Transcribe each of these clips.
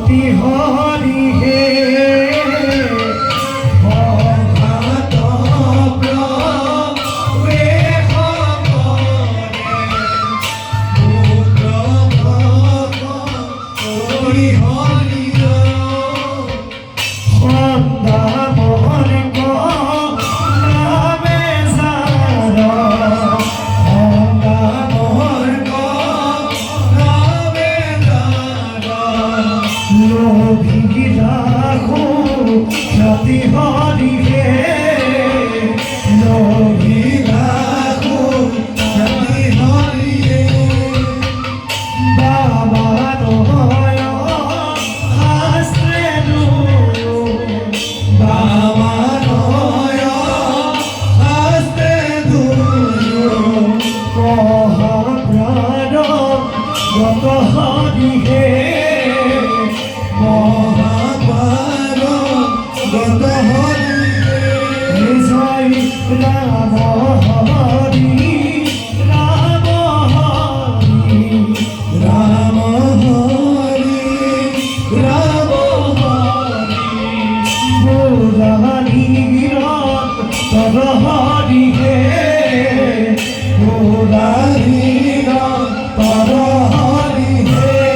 সতী হৰি হে সতী হরি হে লোভী রাখো সতী হরি হে বাবা নয় হাসতে দু বাবা নয় হাসতে দু মহাপ্রাণ গত হরি হে গত হরি জয় রাম হরি রাম হরি রাম হরি রাম হরি মুরারি রত তর হরি হে মুরারি রত তর হরি হে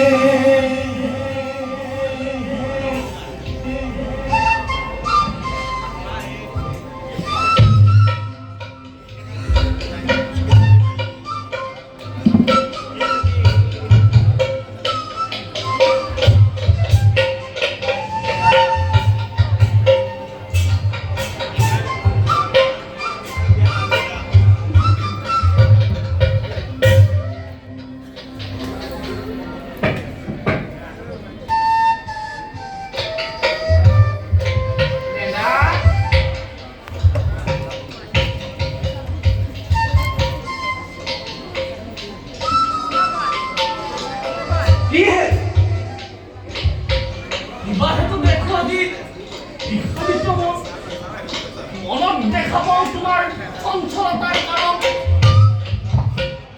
মনত দেখা পাওঁ তোমাৰ চঞ্চলতাৰ কাৰণ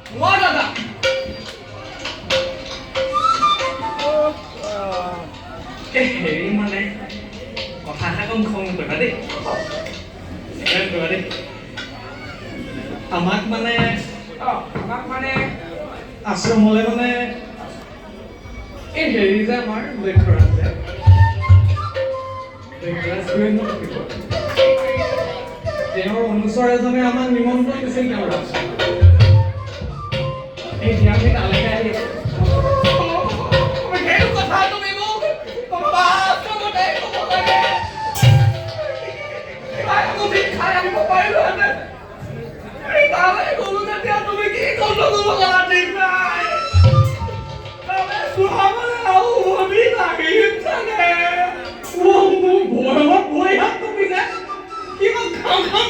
কোৱা দাদা হেৰি মানে কথা এষাৰ খং নকৰিবা দেই আমাক মানে আশ্ৰমলৈ মানে এই হেৰি যে আমাৰ লক্ষ্যৰাজ যে তেওঁৰ অনুচৰ এজনে আমাক নিমন্ত্ৰণ দিছিল তেওঁৰ এতিয়া আমি তালৈকে আহি সেইটো কথা তুমি মোক খাই আনিব পাৰিলোহেঁতেন তালৈ গ'লো তেতিয়া তুমি কি গণ্ডগোল কৰা ঠিক নাই সুহামলে আৰু ভাবি লাগিল চাগে মোৰ ভয়ত ভয় হাত কঁপিছে কিমান খাম খাম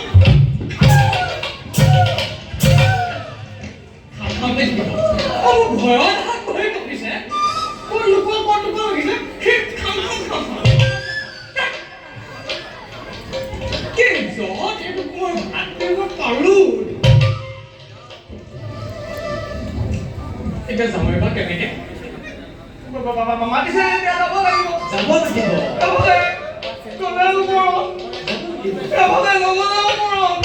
ভয়ত হাত ভৰি কঁপিছে মোৰ লোকৰ কত লাগিছে খাম খাম খাম কি যত এইটো মই ভাত কৰিব পাৰো এতিয়া যাওঁ এবাৰ কেনেকে মাতিছে এতিয়া যাব লাগিব গ'লে মৰম নগ'লে মৰম